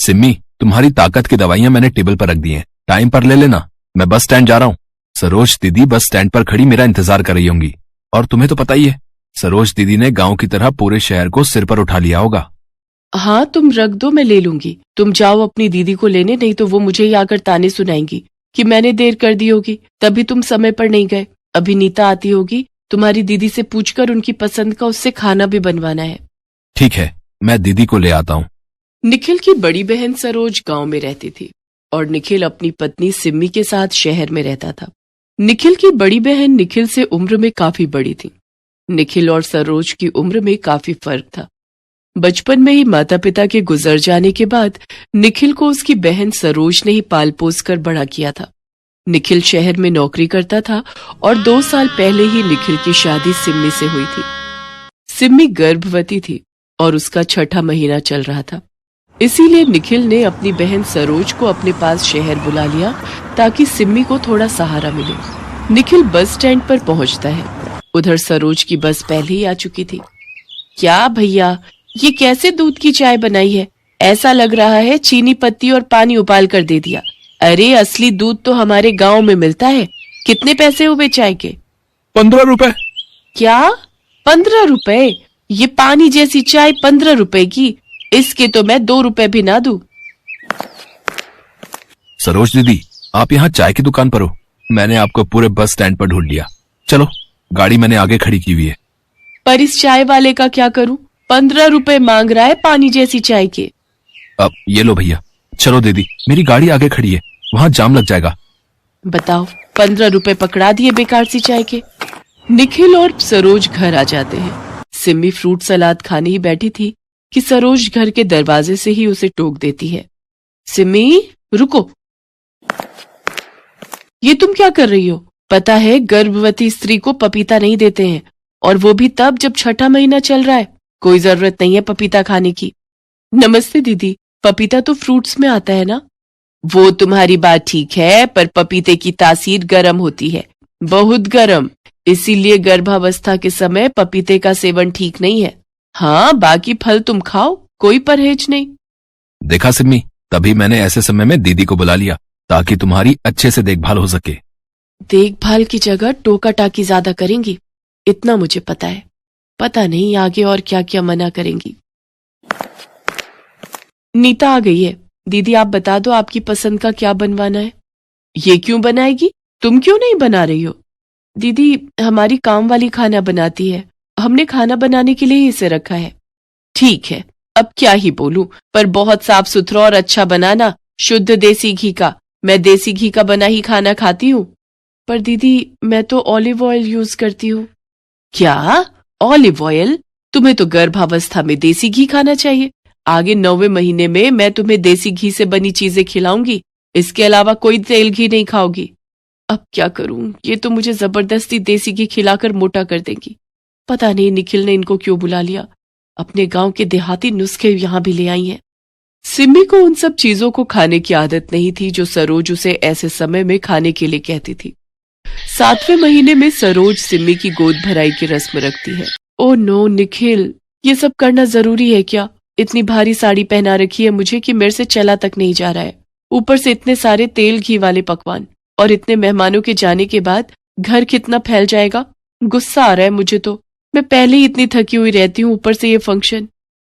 सिम्मी, तुम्हारी ताकत की दवाइयां मैंने टेबल पर रख दी हैं, टाइम पर ले लेना। मैं बस स्टैंड जा रहा हूँ। सरोज दीदी बस स्टैंड पर खड़ी मेरा इंतजार कर रही होंगी। और तुम्हें तो पता ही है, सरोज दीदी ने गांव की तरह पूरे शहर को सिर पर उठा लिया होगा। हाँ तुम रख दो, मैं ले लूंगी। तुम जाओ अपनी दीदी को लेने, नहीं तो वो मुझे ही आकर ताने सुनाएंगी कि मैंने देर कर दी होगी, तभी तुम समय पर नहीं गए। अभी नीता आती होगी, तुम्हारी दीदी से पूछकर उनकी पसंद का उससे खाना भी बनवाना है। ठीक है, मैं दीदी को ले आता हूँ। निखिल की बड़ी बहन सरोज गांव में रहती थी और निखिल अपनी पत्नी सिम्मी के साथ शहर में रहता था। निखिल की बड़ी बहन निखिल से उम्र में काफी बड़ी थी। निखिल और सरोज की उम्र में काफी फर्क था। बचपन में ही माता पिता के गुजर जाने के बाद निखिल को उसकी बहन सरोज ने ही पाल पोस कर बड़ा किया था। निखिल शहर में नौकरी करता था और 2 साल पहले ही निखिल की शादी सिम्मी से हुई थी। सिम्मी गर्भवती थी और उसका 6ठा महीना चल रहा था। इसीलिए निखिल ने अपनी बहन सरोज को अपने पास शहर बुला लिया ताकि सिम्मी को थोड़ा सहारा मिले। निखिल बस स्टैंड पर पहुंचता है। उधर सरोज की बस पहले ही आ चुकी थी। क्या भैया, ये कैसे दूध की चाय बनाई है? ऐसा लग रहा है चीनी पत्ती और पानी उबाल कर दे दिया। अरे असली दूध तो हमारे गांव में मिलता है। कितने पैसे हुए चाय के? 15 रुपए। क्या 15 रुपए? ये पानी जैसी चाय 15 रुपए की? इसके तो मैं 2 रुपए भी ना दूं। सरोज दीदी, आप यहाँ चाय की दुकान पर हो? मैंने आपको पूरे बस स्टैंड पर ढूंढ लिया। चलो, गाड़ी मैंने आगे खड़ी की हुई है। पर इस चाय वाले का क्या करूं? 15 रुपए मांग रहा है पानी जैसी चाय के। अब ये लो भैया। चलो दीदी, मेरी गाड़ी आगे खड़ी है, वहां जाम लग जाएगा। बताओ, 15 रुपए पकड़ा दिए बेकार सी चाय के। निखिल और सरोज घर आ जाते हैं। सिम्मी फ्रूट सलाद खाने ही बैठी थी कि सरोज घर के दरवाजे से ही उसे टोक देती है। सिम्मी, रुको। ये तुम क्या कर रही हो? पता है गर्भवती स्त्री को पपीता नहीं देते हैं, और वो भी तब जब 6ठा महीना चल रहा है। कोई जरूरत नहीं है पपीता खाने की। नमस्ते दीदी, पपीता तो फ्रूट्स में आता है ना? वो तुम्हारी बात ठीक है, पर पपीते की तासीर गर्म होती है, बहुत गर्म। इसीलिए गर्भावस्था के समय पपीते का सेवन ठीक नहीं है। हाँ, बाकी फल तुम खाओ, कोई परहेज नहीं। देखा सिम्मी, तभी मैंने ऐसे समय में दीदी को बुला लिया ताकि तुम्हारी अच्छे से देखभाल हो सके। देखभाल की जगह टोका टाकी ज्यादा करेंगी, इतना मुझे पता है। पता नहीं आगे और क्या क्या मना करेंगी। नीता आ गई है। दीदी आप बता दो आपकी पसंद का क्या बनवाना है। ये क्यों बनाएगी? तुम क्यों नहीं बना रही हो? दीदी, हमारी काम वाली खाना बनाती है, हमने खाना बनाने के लिए ही इसे रखा है। ठीक है, अब क्या ही बोलूं, पर बहुत साफ सुथरा और अच्छा बनाना, शुद्ध देसी घी का। मैं देसी घी का बना ही खाना खाती हूँ। पर दीदी, मैं तो ऑलिव ऑयल यूज करती हूँ। क्या ऑलिव ऑयल? तुम्हें तो गर्भावस्था में देसी घी खाना चाहिए। आगे 9वें महीने में मैं तुम्हें देसी घी से बनी चीजें खिलाऊंगी, इसके अलावा कोई तेल घी नहीं खाओगी। अब क्या करूं, ये तो मुझे जबरदस्ती देसी घी खिलाकर मोटा कर देंगी। पता नहीं निखिल ने इनको क्यों बुला लिया। अपने गांव के देहाती नुस्खे यहाँ भी ले आई हैं। सिम्मी को उन सब चीजों को खाने की आदत नहीं थी जो सरोज उसे ऐसे समय में खाने के लिए कहती थी। 7वें महीने में सरोज सिम्मी की गोद भराई की रस्म रखती है। ओह नो निखिल, ये सब करना जरूरी है क्या? इतनी भारी साड़ी पहना रखी है मुझे कि मेरे से चला तक नहीं जा रहा है। ऊपर से इतने सारे तेल घी वाले पकवान, और इतने मेहमानों के जाने के बाद घर कितना फैल जाएगा। गुस्सा आ रहा है मुझे तो। मैं पहले ही इतनी थकी हुई रहती हूँ, ऊपर से ये फंक्शन।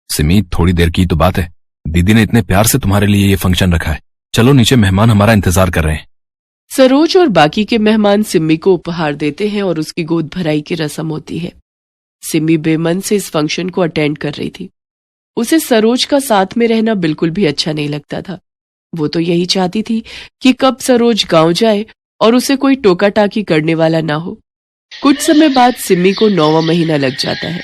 सिमी, थोड़ी देर की तो बात है। दीदी ने इतने प्यार से तुम्हारे लिए ये फंक्शन रखा है। चलो नीचे, मेहमान हमारा इंतजार कर रहे हैं। सरोज और बाकी के मेहमान सिम्मी को उपहार देते हैं और उसकी गोद भराई की रस्म होती है। सिम्मी बेमन से इस फंक्शन को अटेंड कर रही थी। उसे सरोज का साथ में रहना बिल्कुल भी अच्छा नहीं लगता था। वो तो यही चाहती थी कि कब सरोज गांव जाए और उसे कोई टोका टाकी करने वाला ना हो। कुछ समय बाद सिम्मी को 9वां महीना लग जाता है।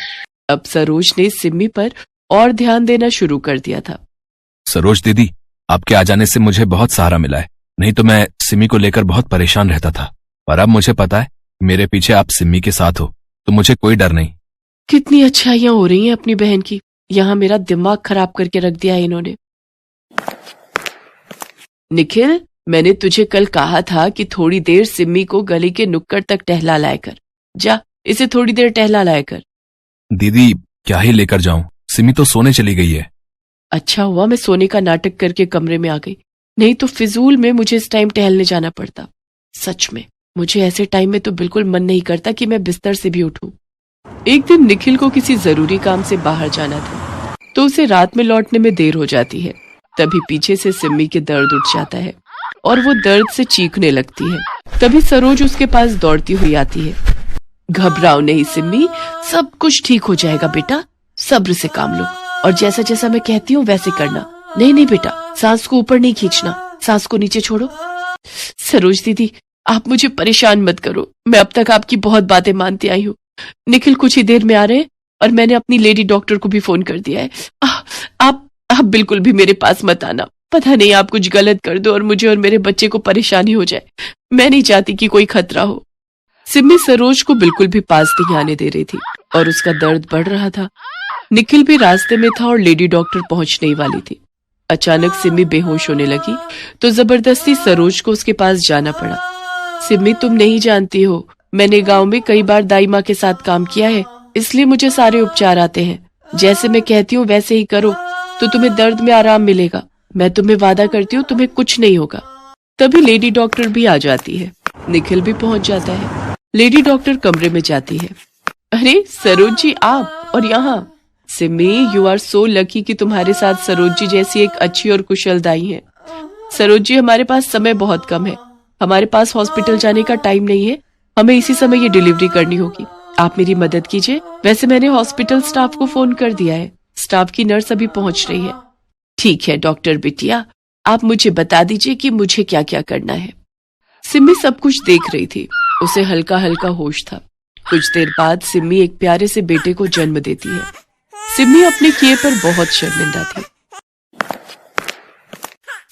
अब सरोज ने सिम्मी पर और ध्यान देना शुरू कर दिया था। सरोज दीदी, आपके आ जाने से मुझे बहुत सहारा मिला है, नहीं तो मैं सिम्मी को लेकर बहुत परेशान रहता था। पर अब मुझे पता है मेरे पीछे आप सिम्मी के साथ हो, तो मुझे कोई डर नहीं। कितनी अच्छाइयां हो रही हैं अपनी बहन की। यहाँ मेरा दिमाग खराब करके रख दिया है इन्होंने। निखिल, मैंने तुझे कल कहा था कि थोड़ी देर सिम्मी को गली के नुक्कड़ तक टहला लाया कर। जा, इसे थोड़ी देर टहला लाया कर। दीदी, क्या ही लेकर जाऊं, सिमी तो सोने चली गई है। अच्छा हुआ मैं सोने का नाटक करके कमरे में आ गई, नहीं तो फिजूल में मुझे इस टाइम टहलने जाना पड़ता। सच में मुझे ऐसे टाइम में तो बिल्कुल मन नहीं करता कि मैं बिस्तर से भी उठूं। एक दिन निखिल को किसी जरूरी काम से बाहर जाना था, तो उसे रात में लौटने में देर हो जाती है। तभी पीछे से सिम्मी के दर्द उठ जाता है और वो दर्द से चीखने लगती है। तभी सरोज उसके पास दौड़ती हुई आती है। घबराओ नहीं सिम्मी, सब कुछ ठीक हो जाएगा बेटा, सब्र से काम लो और जैसा जैसा मैं कहती हूँ वैसे करना। नहीं नहीं बेटा, सांस को ऊपर नहीं खींचना, सांस को नीचे छोड़ो। सरोज दीदी, आप मुझे परेशान मत करो, मैं अब तक आपकी बहुत बातें मानती आई हूँ। निखिल कुछ ही देर में आ रहे हैं और मैंने अपनी लेडी डॉक्टर को भी फोन कर दिया है। आप बिल्कुल भी मेरे पास मत आना, पता नहीं आप कुछ गलत कर दो और मुझे और मेरे बच्चे को परेशानी हो जाए। मैं नहीं चाहती कि कोई खतरा हो। सिम्मी सरोज को बिल्कुल भी पास नहीं आने दे रही थी और उसका दर्द बढ़ रहा था। निखिल भी रास्ते में था और लेडी डॉक्टर पहुंचने ही वाली थी। अचानक सिम्मी बेहोश होने लगी तो जबरदस्ती सरोज को उसके पास जाना पड़ा। सिम्मी, तुम नहीं जानती हो, मैंने गांव में कई बार दाई माँ के साथ काम किया है, इसलिए मुझे सारे उपचार आते हैं। जैसे मैं कहती हूँ वैसे ही करो तो तुम्हें दर्द में आराम मिलेगा। मैं तुम्हें वादा करती हूँ तुम्हें कुछ नहीं होगा। तभी लेडी डॉक्टर भी आ जाती है। निखिल भी पहुंच जाता है। लेडी डॉक्टर कमरे में जाती है। अरे सरोज जी, आप और यहाँ। Simmi, you are so lucky कि तुम्हारे साथ सरोज जी जैसी एक अच्छी और कुशल दाई है। सरोज जी, हमारे पास समय बहुत कम है, हमारे पास हॉस्पिटल जाने का टाइम नहीं है, हमें इसी समय ये डिलीवरी करनी होगी। आप मेरी मदद कीजिए। वैसे मैंने हॉस्पिटल स्टाफ को फोन कर दिया है, स्टाफ की नर्स अभी पहुंच रही है। ठीक है डॉक्टर बिटिया, आप मुझे बता दीजिए कि मुझे क्या क्या करना है। सिम्मी सब कुछ देख रही थी, उसे हल्का हल्का होश था। कुछ देर बाद सिम्मी एक प्यारे से बेटे को जन्म देती है। सिम्मी अपने किए पर बहुत शर्मिंदा थी।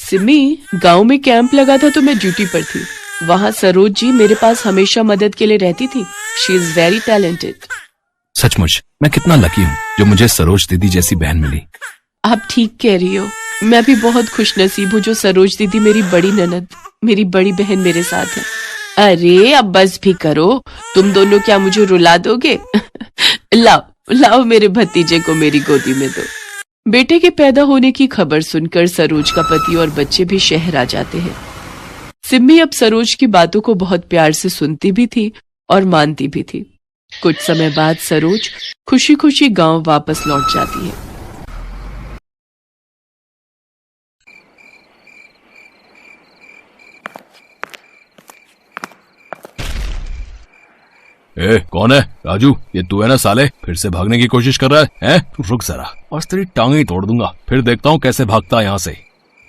सिम्मी, गांव में कैंप लगा था तो मैं ड्यूटी पर थी। वहाँ सरोज जी मेरे पास हमेशा मदद के लिए रहती थी। She is very talented. सचमुच मैं कितना लकी हूँ जो मुझे सरोज दीदी जैसी बहन मिली। आप ठीक कह रही हो, मैं भी बहुत खुशनसीब हूँ जो सरोज दीदी मेरी बड़ी ननद, मेरी बड़ी बहन मेरे साथ है। अरे अब बस भी करो, तुम दोनों क्या मुझे रुला दोगे? लाओ लाओ मेरे भतीजे को मेरी गोदी में दो। बेटे के पैदा होने की खबर सुनकर सरोज का पति और बच्चे भी शहर आ जाते हैं। सिम्मी अब सरोज की बातों को बहुत प्यार से सुनती भी थी और मानती भी थी। कुछ समय बाद सरोज खुशी खुशी गांव वापस लौट जाती है। ए, कौन है? राजू, ये तू है ना साले? फिर से भागने की कोशिश कर रहा है? हैं? रुक जरा, और तेरी टांगे ही तोड़ दूंगा, फिर देखता हूँ कैसे भागता है यहाँ से।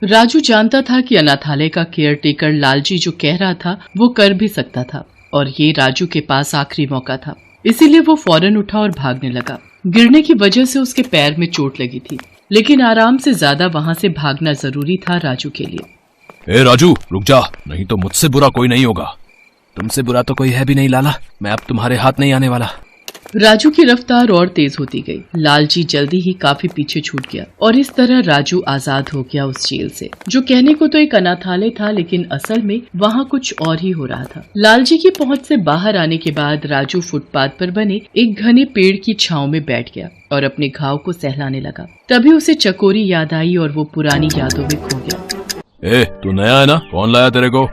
राजू जानता था कि अनाथालय का केयरटेकर लालजी जो कह रहा था वो कर भी सकता था और ये राजू के पास आखिरी मौका था, इसीलिए वो फौरन उठा और भागने लगा। गिरने की वजह से उसके पैर में चोट लगी थी, लेकिन आराम से ज्यादा वहाँ से भागना जरूरी था राजू के लिए। ए राजू, रुक जा, नहीं तो मुझसे बुरा कोई नहीं होगा। तुमसे बुरा तो कोई है भी नहीं लाला, मैं अब तुम्हारे हाथ नहीं आने वाला। राजू की रफ्तार और तेज होती गई। लालजी जल्दी ही काफी पीछे छूट गया और इस तरह राजू आजाद हो गया उस जेल से, जो कहने को तो एक अनाथालय था लेकिन असल में वहाँ कुछ और ही हो रहा था। लालजी की पहुँच से बाहर आने के बाद राजू फुटपाथ पर बने एक घने पेड़ की छांव में बैठ गया और अपने घाव को सहलाने लगा। तभी उसे चकोरी याद आई और वो पुरानी यादों में खो गया। ए, तू नया है ना? कौन लाया तेरे को?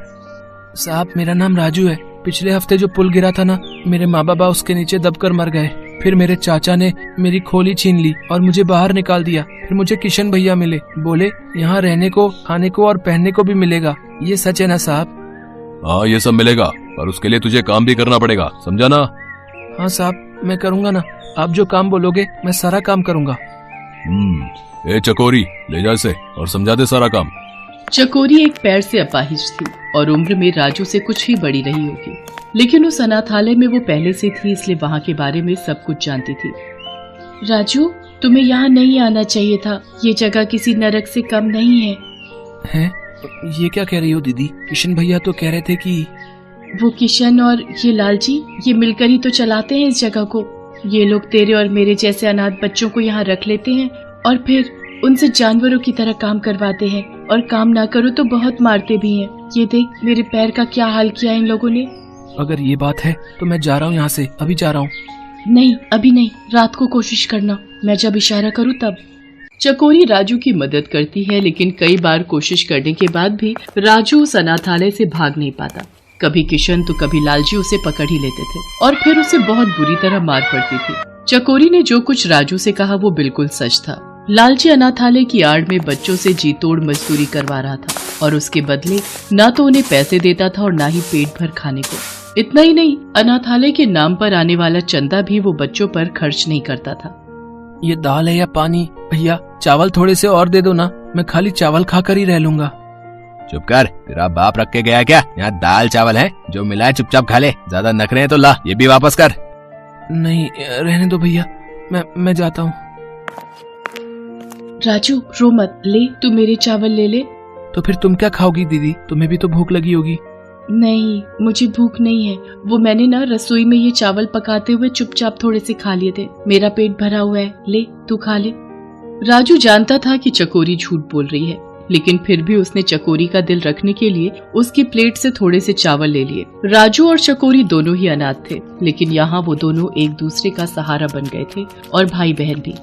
साहब, मेरा नाम राजू है। पिछले हफ्ते जो पुल गिरा था ना, मेरे माँ बाबा उसके नीचे दबकर मर गए। फिर मेरे चाचा ने मेरी खोली छीन ली और मुझे बाहर निकाल दिया। फिर मुझे किशन भैया मिले, बोले यहाँ रहने को, खाने को और पहनने को भी मिलेगा। ये सच है ना साहब? हाँ, ये सब मिलेगा, पर उसके लिए तुझे काम भी करना पड़ेगा, समझा ना? हाँ साहब, मैं करूँगा ना, आप जो काम बोलोगे मैं सारा काम करूँगा। ए चकोरी, ले जा इसे और समझा दे सारा काम। चकोरी एक पैर से अपाहिज थी और उम्र में राजू से कुछ ही बड़ी रही होगी, लेकिन उस अनाथालय में वो पहले से थी, इसलिए वहाँ के बारे में सब कुछ जानती थी। राजू, तुम्हें यहाँ नहीं आना चाहिए था, ये जगह किसी नरक से कम नहीं है। हैं? ये क्या कह रही हो दीदी? किशन भैया तो कह रहे थे कि वो किशन और ये लालजी, ये मिलकर ही तो चलाते हैं इस जगह को। ये लोग तेरे और मेरे जैसे अनाथ बच्चों को यहाँ रख लेते हैं और फिर उनसे जानवरों की तरह काम करवाते हैं, और काम ना करो तो बहुत मारते भी हैं। ये देख मेरे पैर का क्या हाल किया इन लोगों ने। अगर ये बात है तो मैं जा रहा हूँ यहाँ से, अभी जा रहा हूँ। नहीं, अभी नहीं, रात को कोशिश करना, मैं जब इशारा करूँ तब। चकोरी राजू की मदद करती है, लेकिन कई बार कोशिश करने के बाद भी राजू उस अनाथालय से भाग नहीं पाता। कभी किशन तो कभी लालजी उसे पकड़ ही लेते थे और फिर उसे बहुत बुरी तरह मार पड़ती थी। चकोरी ने जो कुछ राजू से कहा वो बिल्कुल सच था। लालजी अनाथालय की आड़ में बच्चों से जी तोड़ मजदूरी करवा रहा था और उसके बदले न तो उन्हें पैसे देता था और न ही पेट भर खाने को। इतना ही नहीं, अनाथालय के नाम पर आने वाला चंदा भी वो बच्चों पर खर्च नहीं करता था। ये दाल है या पानी? भैया चावल थोड़े से और दे दो ना, मैं खाली चावल खाकर ही रह लूंगा। चुप कर, तेरा बाप रख के गया क्या? यहाँ दाल चावल है, जो मिला है चुपचाप खा ले। ज्यादा नखरे हैं तो ला, ये भी वापस कर। नहीं रहने दो भैया, मैं जाता हूँ। राजू रो मत, ले तू मेरे चावल ले ले। तो फिर तुम क्या खाओगी दीदी? तुम्हें भी तो भूख लगी होगी। नहीं, मुझे भूख नहीं है। वो मैंने ना रसोई में ये चावल पकाते हुए चुपचाप थोड़े से खा लिए थे। मेरा पेट भरा हुआ है, ले तू खा ले। राजू जानता था कि चकोरी झूठ बोल रही है, लेकिन फिर भी उसने चकोरी का दिल रखने के लिए उसकी प्लेट से थोड़े से चावल ले लिए। राजू और चकोरी दोनों ही अनाथ थे, लेकिन यहाँ वो दोनों एक दूसरे का सहारा बन गए थे और भाई बहन भी।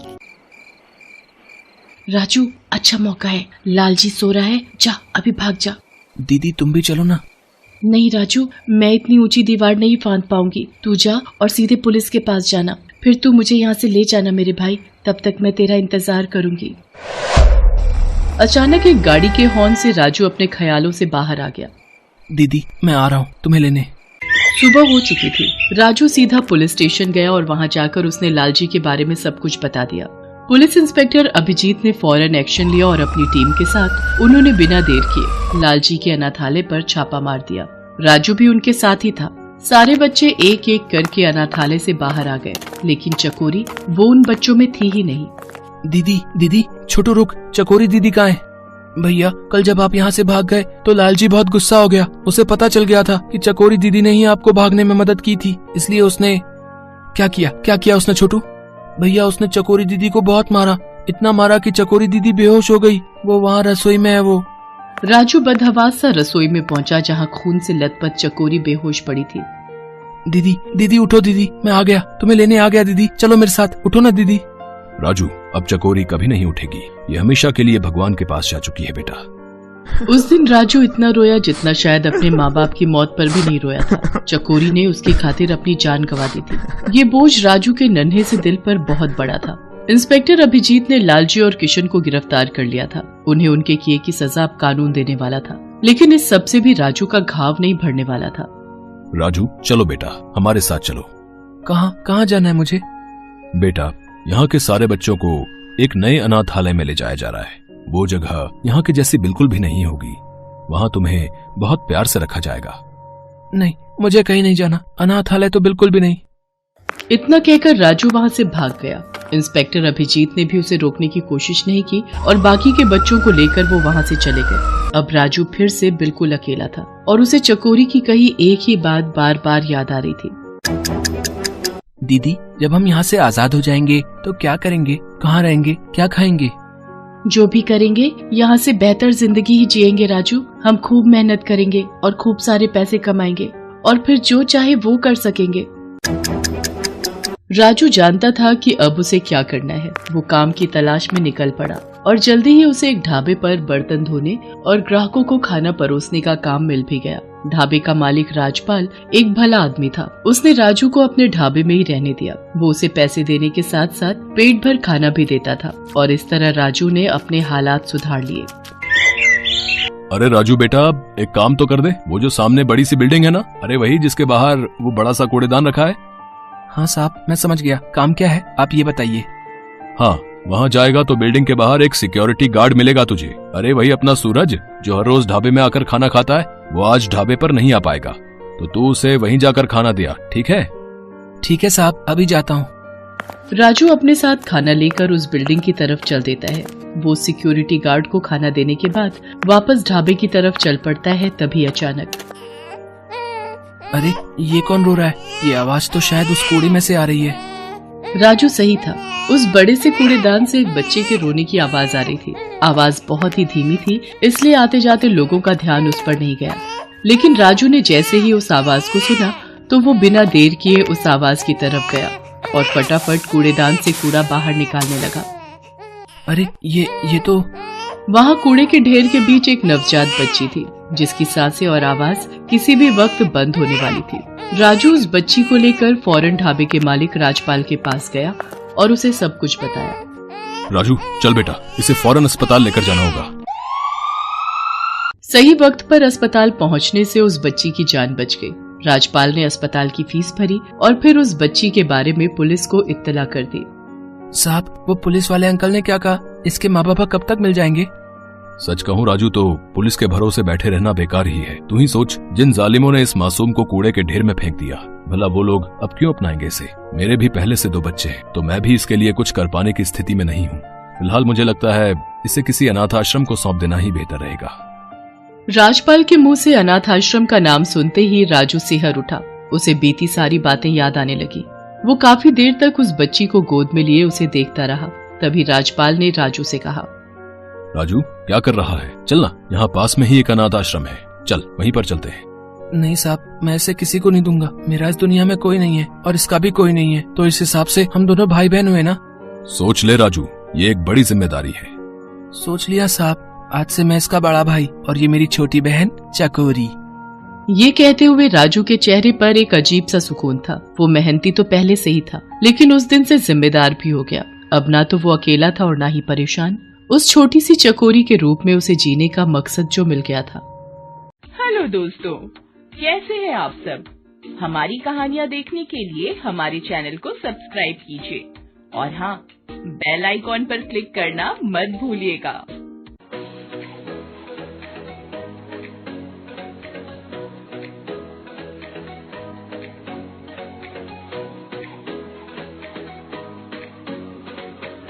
राजू अच्छा मौका है, लालजी सो रहा है, जा अभी भाग जा। दीदी तुम भी चलो ना। नहीं राजू, मैं इतनी ऊंची दीवार नहीं फांद पाऊंगी। तू जा और सीधे पुलिस के पास जाना, फिर तू मुझे यहाँ से ले जाना मेरे भाई। तब तक मैं तेरा इंतजार करूंगी। अचानक एक गाड़ी के हॉर्न से राजू अपने ख्यालों से बाहर आ गया। दीदी मैं आ रहा हूँ तुम्हें लेने। सुबह हो चुकी थी। राजू सीधा पुलिस स्टेशन गया और वहाँ जाकर उसने लालजी के बारे में सब कुछ बता दिया। पुलिस इंस्पेक्टर अभिजीत ने फौरन एक्शन लिया और अपनी टीम के साथ उन्होंने बिना देर किए लालजी के अनाथालय पर छापा मार दिया। राजू भी उनके साथ ही था। सारे बच्चे एक एक करके अनाथालय से बाहर आ गए, लेकिन चकोरी वो उन बच्चों में थी ही नहीं। दीदी छोटू रुक, चकोरी दीदी कहाँ है? भैया कल जब आप यहाँ से भाग गए तो लालजी बहुत गुस्सा हो गया। उसे पता चल गया था कि चकोरी दीदी ने ही आपको भागने में मदद की थी, इसलिए उसने क्या किया उसने छोटू? भैया उसने चकोरी दीदी को बहुत मारा, इतना मारा कि चकोरी दीदी बेहोश हो गई। वो वहाँ रसोई में है। वो राजू बदहवास सा रसोई में पहुंचा, जहां खून से लथपथ चकोरी बेहोश पड़ी थी। दीदी उठो दीदी, मैं आ गया, तुम्हें लेने आ गया दीदी, चलो मेरे साथ, उठो ना दीदी। राजू अब चकोरी कभी नहीं उठेगी, ये हमेशा के लिए भगवान के पास जा चुकी है बेटा। उस दिन राजू इतना रोया जितना शायद अपने माँ बाप की मौत पर भी नहीं रोया था। चकोरी ने उसकी खातिर अपनी जान गंवा दी थी। ये बोझ राजू के नन्हे से दिल पर बहुत बड़ा था। इंस्पेक्टर अभिजीत ने लालजी और किशन को गिरफ्तार कर लिया था। उन्हें उनके किए की सजा अब कानून देने वाला था, लेकिन इस सब से भी राजू का घाव नहीं भरने वाला था। राजू चलो बेटा, हमारे साथ चलो। कहाँ जाना है मुझे? बेटा यहाँ के सारे बच्चों को एक नए अनाथालय में ले जाया जा रहा है। वो जगह यहाँ की जैसी बिल्कुल भी नहीं होगी। वहाँ तुम्हें बहुत प्यार से रखा जाएगा। नहीं, मुझे कहीं नहीं जाना, अनाथालय तो बिल्कुल भी नहीं। इतना कहकर राजू वहाँ से भाग गया। इंस्पेक्टर अभिजीत ने भी उसे रोकने की कोशिश नहीं की और बाकी के बच्चों को लेकर वो वहाँ से चले गए। अब राजू फिर से बिल्कुल अकेला था और उसे चकोरी की कही एक ही बात बार बार याद आ रही थी। दीदी जब हम यहाँ से आजाद हो जाएंगे तो क्या करेंगे, कहाँ रहेंगे, क्या खाएंगे? जो भी करेंगे यहाँ से बेहतर जिंदगी ही जिएंगे राजू। हम खूब मेहनत करेंगे और खूब सारे पैसे कमाएंगे और फिर जो चाहे वो कर सकेंगे। राजू जानता था कि अब उसे क्या करना है। वो काम की तलाश में निकल पड़ा और जल्दी ही उसे एक ढाबे पर बर्तन धोने और ग्राहकों को खाना परोसने का काम मिल भी गया। ढाबे का मालिक राजपाल एक भला आदमी था। उसने राजू को अपने ढाबे में ही रहने दिया। वो उसे पैसे देने के साथ साथ पेट भर खाना भी देता था और इस तरह राजू ने अपने हालात सुधार लिए। अरे राजू बेटा, एक काम तो कर दे। वो जो सामने बड़ी सी बिल्डिंग है ना, अरे वही जिसके बाहर वो बड़ा सा कूड़ेदान रखा है। हाँ साहब, मैं समझ गया। काम क्या है आप ये बताइए। हाँ, वहाँ जाएगा तो बिल्डिंग के बाहर एक सिक्योरिटी गार्ड मिलेगा तुझे। अरे वही अपना सूरज जो हर रोज ढाबे में आकर खाना खाता है। वो आज ढाबे पर नहीं आ पाएगा तो तू उसे वहीं जाकर खाना दिया, ठीक है? ठीक है साहब, अभी जाता हूँ। राजू अपने साथ खाना लेकर उस बिल्डिंग की तरफ चल देता है। वो सिक्योरिटी गार्ड को खाना देने के बाद वापस ढाबे की तरफ चल पड़ता है। तभी अचानक अरे ये कौन रो रहा है? ये आवाज तो शायद उस कूड़े में से आ रही है। राजू सही था। उस बड़े से कूड़ेदान से एक बच्चे के रोने की आवाज आ रही थी। आवाज बहुत ही धीमी थी, इसलिए आते जाते लोगों का ध्यान उस पर नहीं गया। लेकिन राजू ने जैसे ही उस आवाज को सुना तो वो बिना देर किए उस आवाज की तरफ गया और फटाफट कूड़ेदान से कूड़ा बाहर निकालने लगा। अरे ये तो वहाँ कूड़े के ढेर के बीच एक नवजात बच्ची थी जिसकी सांसें और आवाज किसी भी वक्त बंद होने वाली थी। राजू उस बच्ची को लेकर फौरन ढाबे के मालिक राजपाल के पास गया और उसे सब कुछ बताया। राजू चल बेटा, इसे फौरन अस्पताल लेकर जाना होगा। सही वक्त पर अस्पताल पहुंचने से उस बच्ची की जान बच गई। राजपाल ने अस्पताल की फीस भरी और फिर उस बच्ची के बारे में पुलिस को इत्तला कर दी। साहब, वो पुलिस वाले अंकल ने क्या कहा? इसके माँ बाप कब तक मिल जाएंगे? सच कहूँ राजू तो पुलिस के भरोसे बैठे रहना बेकार ही है। तू ही सोच, जिन जालिमों ने इस मासूम को कूड़े के ढेर में फेंक दिया, भला वो लोग अब क्यों अपनाएंगे इसे? मेरे भी पहले से 2 बच्चे हैं, तो मैं भी इसके लिए कुछ कर पाने की स्थिति में नहीं हूँ। फिलहाल मुझे लगता है इसे किसी अनाथ आश्रम को सौंप देना ही बेहतर रहेगा। राजपाल के मुंह से अनाथ आश्रम का नाम सुनते ही राजू सिहर उठा। उसे बीती सारी बातें याद आने लगी। वो काफी देर तक उस बच्ची को गोद में लिए उसे देखता रहा। तभी राजपाल ने राजू से कहा, राजू क्या कर रहा है? चल ना, यहाँ पास में ही एक अनाथ आश्रम है, चल वहीं पर चलते हैं। नहीं साहब, मैं इसे किसी को नहीं दूंगा। मेरा इस दुनिया में कोई नहीं है और इसका भी कोई नहीं है, तो इस हिसाब से हम दोनों भाई बहन हुए ना। सोच ले राजू, ये एक बड़ी जिम्मेदारी है। सोच लिया साहब, आज से मैं इसका बड़ा भाई और ये मेरी छोटी बहन चकोरी। ये कहते हुए राजू के चेहरे पर एक अजीब सा सुकून था। वो मेहनती तो पहले से ही था, लेकिन उस दिन से जिम्मेदार भी हो गया। अब ना तो वो अकेला था और ना ही परेशान। उस छोटी सी चकोरी के रूप में उसे जीने का मकसद जो मिल गया था। हेलो दोस्तों, कैसे हैं आप सब? हमारी कहानियाँ देखने के लिए हमारे चैनल को सब्सक्राइब कीजिए और हाँ, बेल आइकॉन पर क्लिक करना मत भूलिएगा।